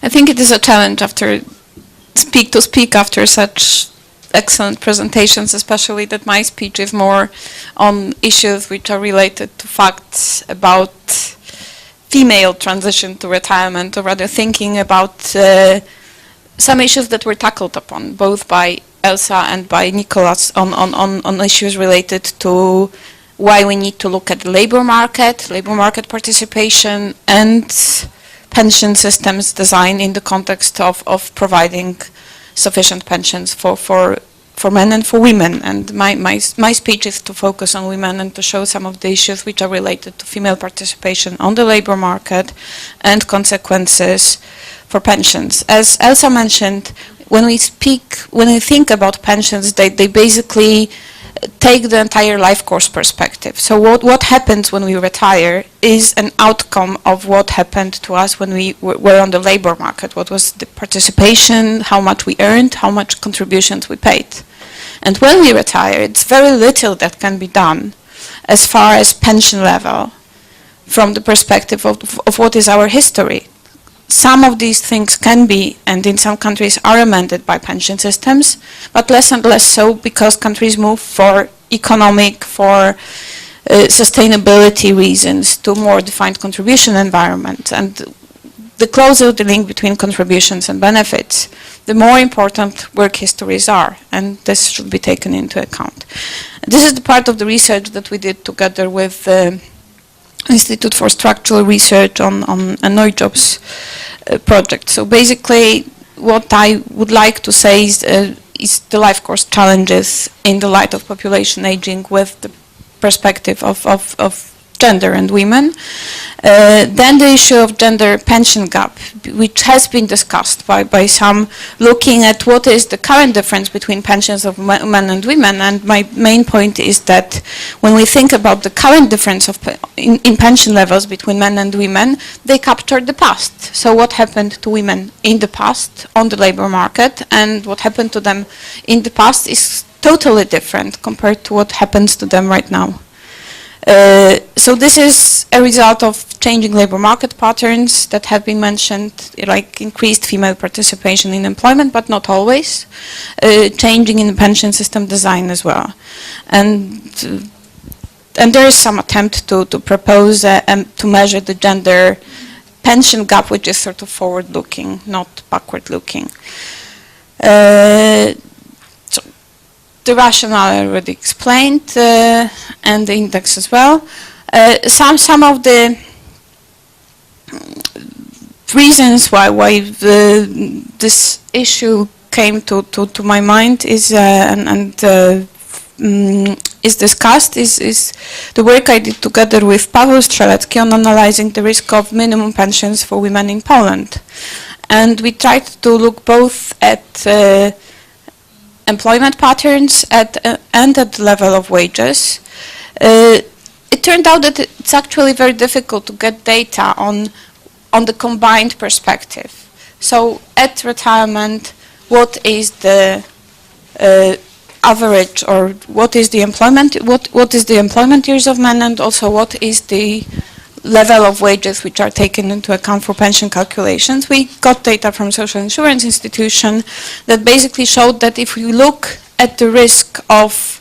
I think it is a challenge to speak after such excellent presentations, especially that my speech is more on issues which are related to facts about female transition to retirement, or rather thinking about some issues that were tackled upon both by Elsa and by Nicholas on issues related to why we need to look at the labor market participation, and pension systems design in the context of providing sufficient pensions for men and for women. And my speech is to focus on women and to show some of the issues which are related to female participation on the labor market and consequences for pensions. As Elsa mentioned, when we think about pensions, they basically take the entire life course perspective. So what happens when we retire is an outcome of what happened to us when we were on the labor market. What was the participation, how much we earned, how much contributions we paid. And when we retire, it's very little that can be done as far as pension level from the perspective of what is our history. Some of these things can be, and in some countries are amended by pension systems, but less and less so because countries move for economic, for sustainability reasons to more defined contribution environment. And the closer the link between contributions and benefits, the more important work histories are, and this should be taken into account. This is the part of the research that we did together with the Instytut for Structural Research on a Neujobs project. So basically, what I would like to say is the life course challenges in the light of population aging with the perspective of gender and women. Then the issue of gender pension gap, which has been discussed by some, looking at what is the current difference between pensions of men and women. And my main point is that when we think about the current difference in pension levels between men and women, they capture the past. So what happened to women in the past on the labor market, and what happened to them in the past is totally different compared to what happens to them right now. So this is a result of changing labor market patterns that have been mentioned, like increased female participation in employment, but not always, changing in the pension system design as well. And there is some attempt to propose to measure the gender pension gap, which is sort of forward-looking, not backward-looking. The rationale I already explained, and the index as well. Some of the reasons why this issue came to my mind is is discussed is the work I did together with Paweł Strzelecki on analyzing the risk of minimum pensions for women in Poland, and we tried to look both at employment patterns and at the level of wages. It turned out that it's actually very difficult to get data on the combined perspective. So at retirement, what is the average, or what is the employment years of men, and also what is the level of wages which are taken into account for pension calculations. We got data from Social Insurance Institution that basically showed that if we look at the risk of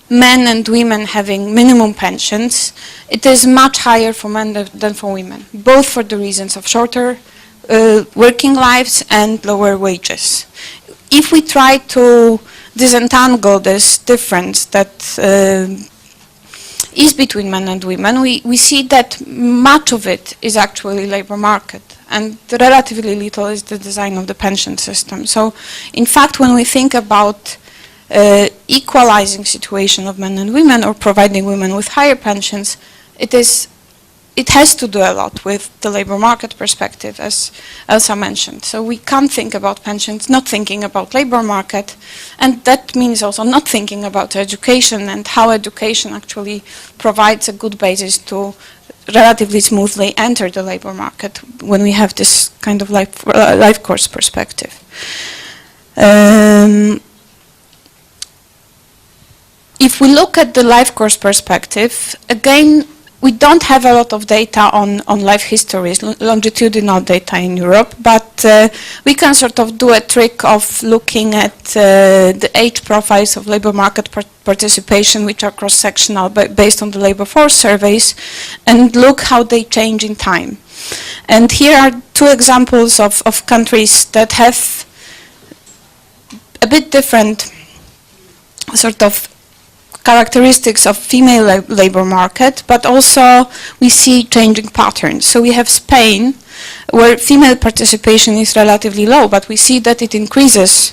men and women having minimum pensions, it is much higher for men than for women, both for the reasons of shorter working lives and lower wages. If we try to disentangle this difference that is between men and women, we see that much of it is actually labor market, and relatively little is the design of the pension system. So in fact, when we think about equalizing situation of men and women, or providing women with higher pensions, it has to do a lot with the labor market perspective, as Elsa mentioned. So we can't think about pensions not thinking about labor market, and that means also not thinking about education and how education actually provides a good basis to relatively smoothly enter the labor market when we have this kind of life course perspective. If we look at the life course perspective, again, we don't have a lot of data on life histories, longitudinal data in Europe, but we can sort of do a trick of looking at the age profiles of labor market participation, which are cross-sectional based on the labor force surveys, and look how they change in time. And here are two examples of countries that have a bit different sort of characteristics of female labor market, but also we see changing patterns. So we have Spain, where female participation is relatively low, but we see that it increases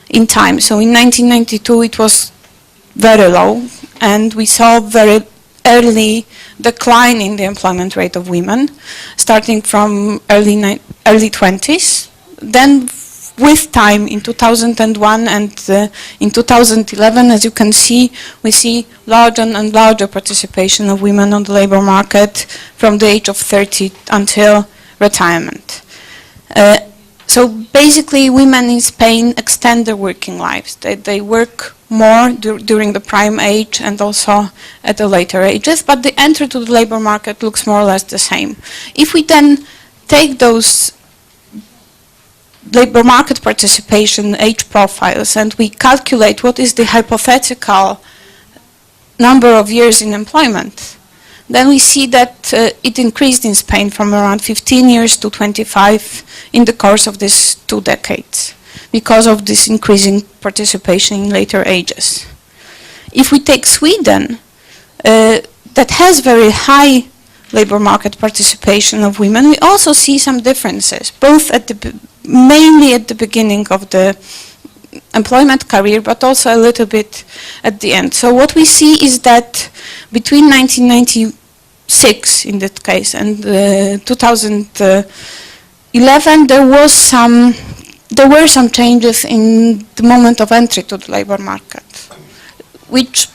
in time. So in 1992 it was very low, and we saw very early decline in the employment rate of women, starting from early 20s. Then with time, in 2001 and in 2011, as you can see, we see larger and larger participation of women on the labor market from the age of 30 until retirement. So basically, women in Spain extend their working lives. They work more during the prime age and also at the later ages, but the entry to the labor market looks more or less the same. If we then take those labor market participation age profiles and we calculate what is the hypothetical number of years in employment, then we see that it increased in Spain from around 15 years to 25 in the course of these 2 decades because of this increasing participation in later ages. If we take Sweden, that has very high labor market participation of women, we also see some differences, both at mainly at the beginning of the employment career, but also a little bit at the end. So what we see is that between 1996 in that case and 2011, there were some changes in the moment of entry to the labor market, which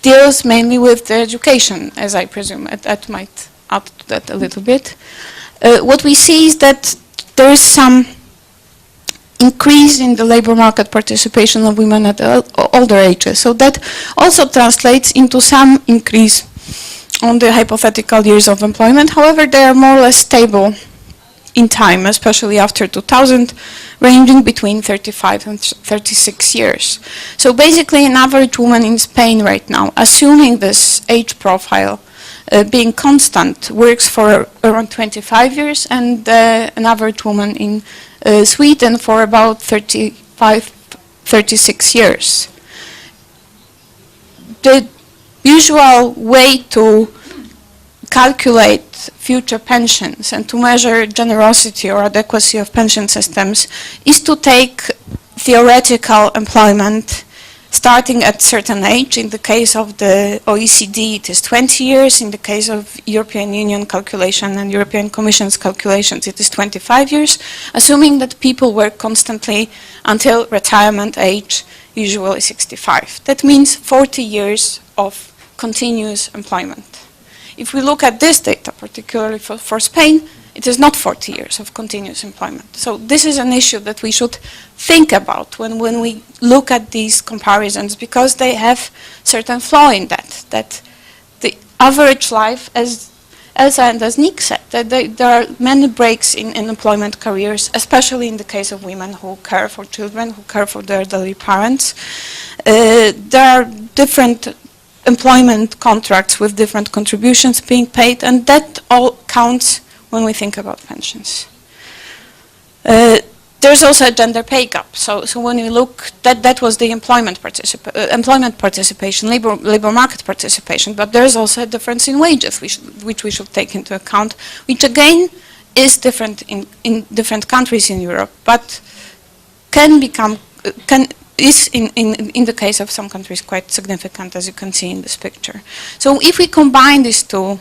deals mainly with the education, as I presume. That might add to that a little bit. What we see is that there is some increase in the labor market participation of women at older ages. So that also translates into some increase on the hypothetical years of employment. However, they are more or less stable in time, especially after 2000, ranging between 35 and 36 years. So basically, an average woman in Spain right now, assuming this age profile being constant, works for around 25 years, and an average woman in Sweden for about 35, 36 years. The usual way to calculate future pensions and to measure generosity or adequacy of pension systems is to take theoretical employment starting at certain age. In the case of the OECD, it is 20 years. In the case of European Union calculation and European Commission's calculations, it is 25 years, assuming that people work constantly until retirement age, usually 65. That means 40 years of continuous employment. If we look at this data, particularly for Spain, it is not 40 years of continuous employment. So this is an issue that we should think about when we look at these comparisons, because they have certain flaw in that the average life, as Elsa and as Nick said, that there are many breaks in employment careers, especially in the case of women who care for children, who care for their elderly parents. There are different employment contracts with different contributions being paid, and that all counts when we think about pensions. There's also a gender pay gap. So when we look, that was the employment participation, labor market participation, but there's also a difference in wages, which we should take into account, which again is different in different countries in Europe, but is in the case of some countries quite significant, as you can see in this picture. So if we combine these two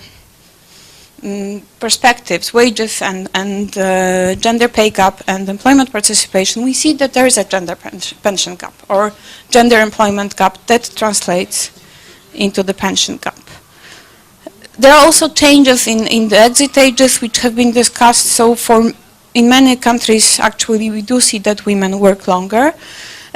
perspectives, wages and gender pay gap and employment participation, we see that there is a gender pension gap or gender employment gap that translates into the pension gap. There are also changes in the exit ages which have been discussed. So in many countries, actually, we do see that women work longer.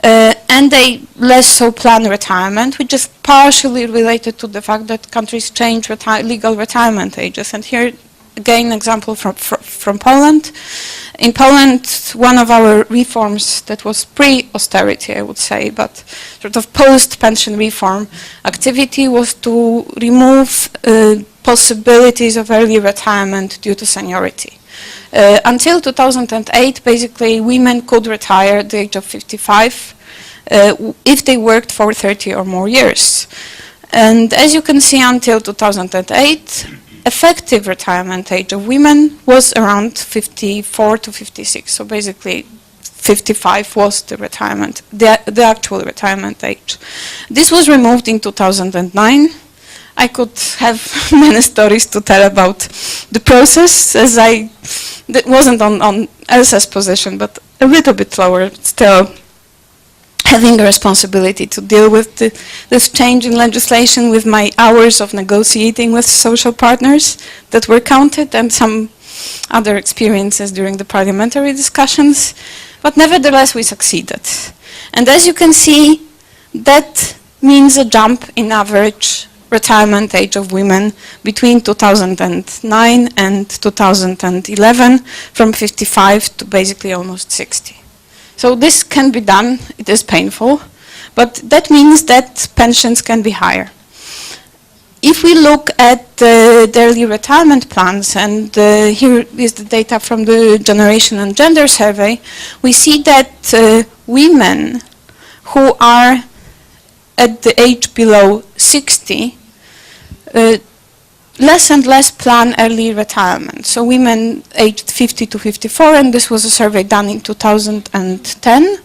and they less so plan retirement, which is partially related to the fact that countries change legal retirement ages. And here, again, example from Poland. In Poland, one of our reforms that was pre-austerity, I would say, but sort of post-pension reform activity was to remove possibilities of early retirement due to seniority. Until 2008, basically, women could retire at the age of 55 if they worked for 30 or more years. And as you can see, until 2008, effective retirement age of women was around 54 to 56. So basically, 55 was the actual retirement age. This was removed in 2009. I could have many stories to tell about the process, as that wasn't on Elsa's position, but a little bit lower still, having a responsibility to deal with this change in legislation with my hours of negotiating with social partners that were counted and some other experiences during the parliamentary discussions. But nevertheless, we succeeded. And as you can see, that means a jump in average retirement age of women between 2009 and 2011 from 55 to basically almost 60. So this can be done. It is painful, but that means that pensions can be higher. If we look at the early retirement plans, and here is the data from the Generation and Gender Survey, we see that women who are at the age below 60 less and less plan early retirement. So women aged 50 to 54, and this was a survey done in 2010,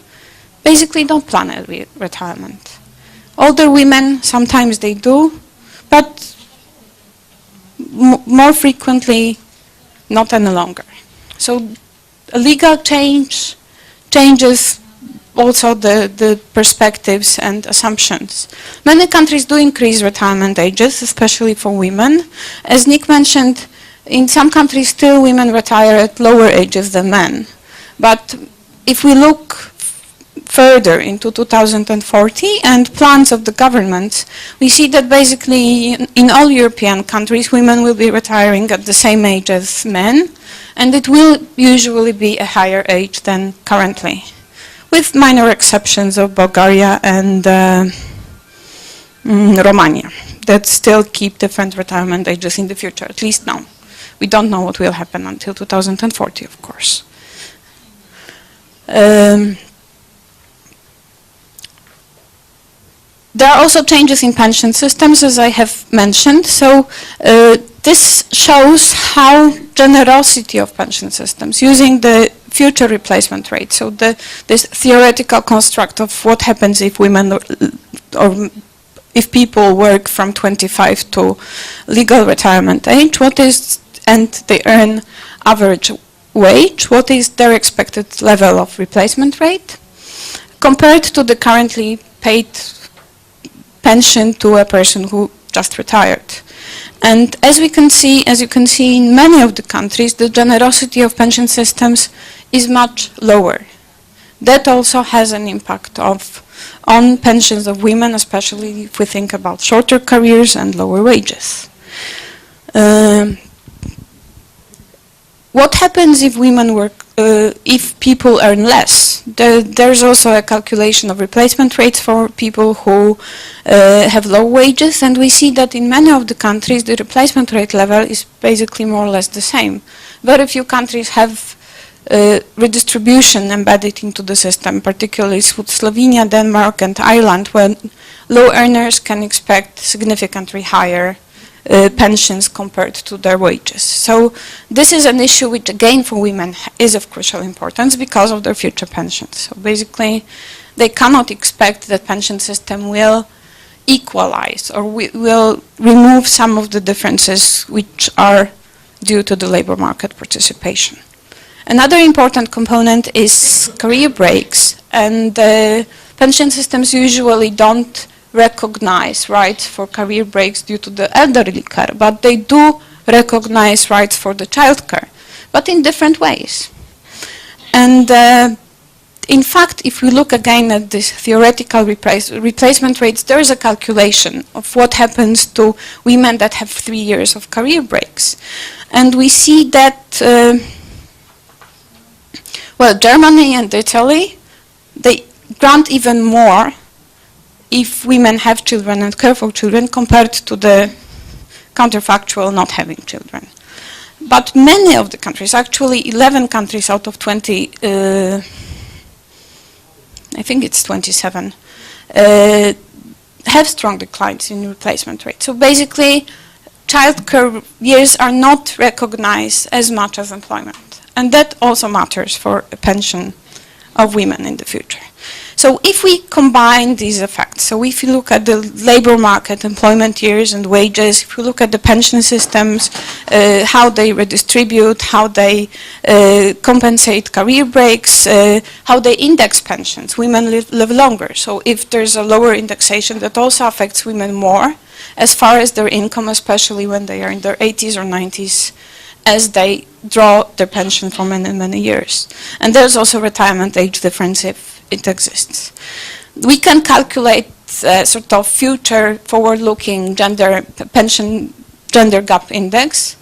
basically don't plan early retirement. Older women, sometimes they do, but more frequently, not any longer. So a legal change changes also the perspectives and assumptions. Many countries do increase retirement ages, especially for women. As Nick mentioned, in some countries still women retire at lower ages than men. But if we look further into 2040 and plans of the governments, we see that basically in all European countries women will be retiring at the same age as men, and it will usually be a higher age than currently, with minor exceptions of Bulgaria and Romania that still keep different retirement ages in the future, at least now. We don't know what will happen until 2040, of course. There are also changes in pension systems, as I have mentioned. So this shows how generosity of pension systems, using the future replacement rate, so this theoretical construct of what happens if women or if people work from 25 to legal retirement age, and they earn average wage, what is their expected level of replacement rate compared to the currently paid pension to a person who just retired. And as you can see in many of the countries, the generosity of pension systems is much lower. That also has an impact on pensions of women, especially if we think about shorter careers and lower wages. What happens if women work, if people earn less? There's also a calculation of replacement rates for people who have low wages, and we see that in many of the countries the replacement rate level is basically more or less the same. Very few countries have redistribution embedded into the system, particularly Slovenia, Denmark, and Ireland, where low earners can expect significantly higher pensions compared to their wages. So this is an issue which, again, for women is of crucial importance because of their future pensions. So basically, they cannot expect that pension system will equalize or will remove some of the differences which are due to the labor market participation. Another important component is career breaks, and pension systems usually don't recognize rights for career breaks due to the elderly care, but they do recognize rights for the child care, but in different ways. And in fact, if we look again at this theoretical replacement rates, there is a calculation of what happens to women that have 3 years of career breaks. And we see that, well, Germany and Italy, they grant even more if women have children and care for children compared to the counterfactual not having children. But many of the countries, actually 11 countries out of 20, I think it's 27, have strong declines in replacement rate. So basically, childcare years are not recognized as much as employment. And that also matters for a pension of women in the future. So if we combine these effects, so if you look at the labor market, employment years and wages, if you look at the pension systems, how they redistribute, how they compensate career breaks, how they index pensions, women live longer. So if there's a lower indexation, that also affects women more as far as their income, especially when they are in their 80s or 90s, as they draw their pension for many, many years. And there's also retirement age difference if it exists. We can calculate sort of future forward-looking pension gender gap index,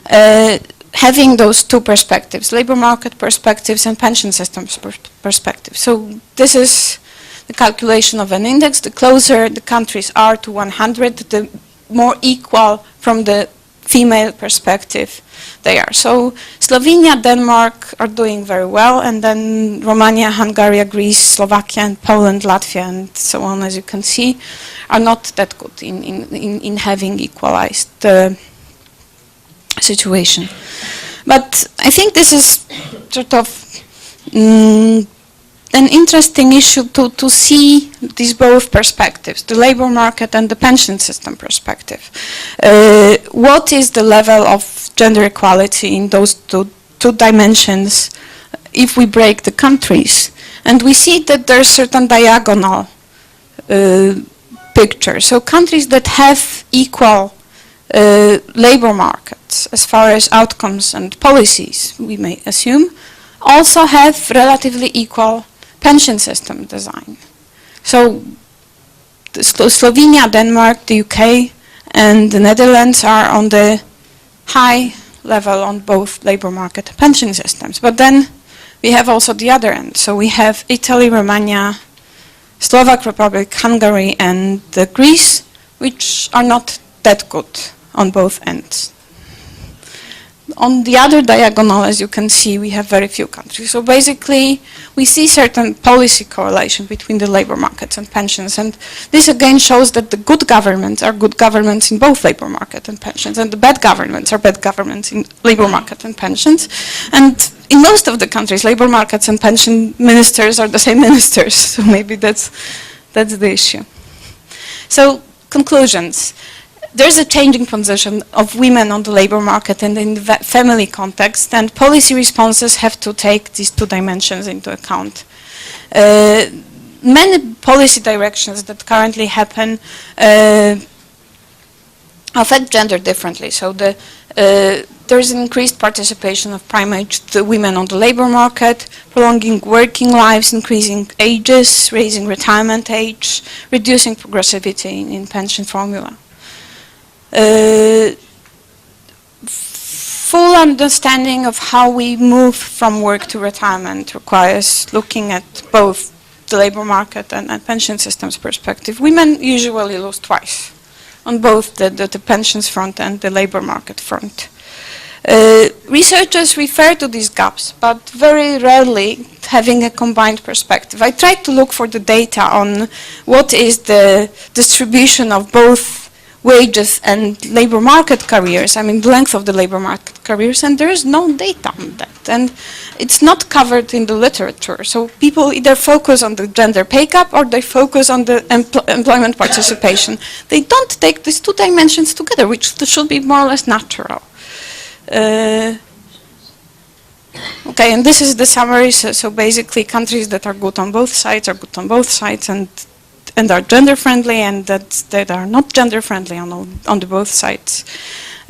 having those two perspectives, labor market perspectives and pension systems perspectives. So this is the calculation of an index. The closer the countries are to 100, the more equal from the female perspective they are. So Slovenia, Denmark are doing very well, and then Romania, Hungary, Greece, Slovakia, and Poland, Latvia, and so on, as you can see, are not that good in having equalized the situation. But I think this is sort of an interesting issue to see these both perspectives, the labor market and the pension system perspective. What is the level of gender equality in those two dimensions if we break the countries? And we see that there's certain diagonal picture. So countries that have equal labor markets as far as outcomes and policies, we may assume, also have relatively equal pension system design. So Slovenia, Denmark, the UK, and the Netherlands are on the high level on both labor market and pension systems. But then we have also the other end. So we have Italy, Romania, Slovak Republic, Hungary, and Greece, which are not that good on both ends. On the other diagonal, as you can see, we have very few countries. So basically, we see certain policy correlation between the labor markets and pensions. And this again shows that the good governments are good governments in both labor market and pensions, and the bad governments are bad governments in labor market and pensions. And in most of the countries, labor markets and pension ministers are the same ministers. So maybe that's the issue. So conclusions. There's a changing position of women on the labor market and in the family context, and policy responses have to take these two dimensions into account. Many policy directions that currently happen affect gender differently. So there's an increased participation of prime-aged women on the labor market, prolonging working lives, increasing ages, raising retirement age, reducing progressivity in pension formula. Full understanding of how we move from work to retirement requires looking at both the labor market and pension systems perspective. Women usually lose twice on both the pensions front and the labor market front. Researchers refer to these gaps, but very rarely having a combined perspective. I tried to look for the data on what is the distribution of both wages and labor market careers, I mean the length of the labor market careers, and there is no data on that. And it's not covered in the literature. So people either focus on the gender pay gap or they focus on the employment participation. They don't take these two dimensions together, which should be more or less natural. Okay, and this is the summary. So basically countries that are good on both sides are good on both sides, and are gender friendly, and that are not gender friendly on the both sides.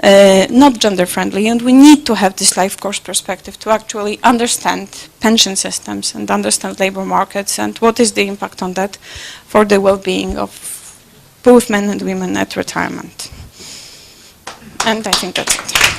not gender friendly, and we need to have this life course perspective to actually understand pension systems and understand labor markets and what is the impact on that for the well-being of both men and women at retirement. And I think that's it.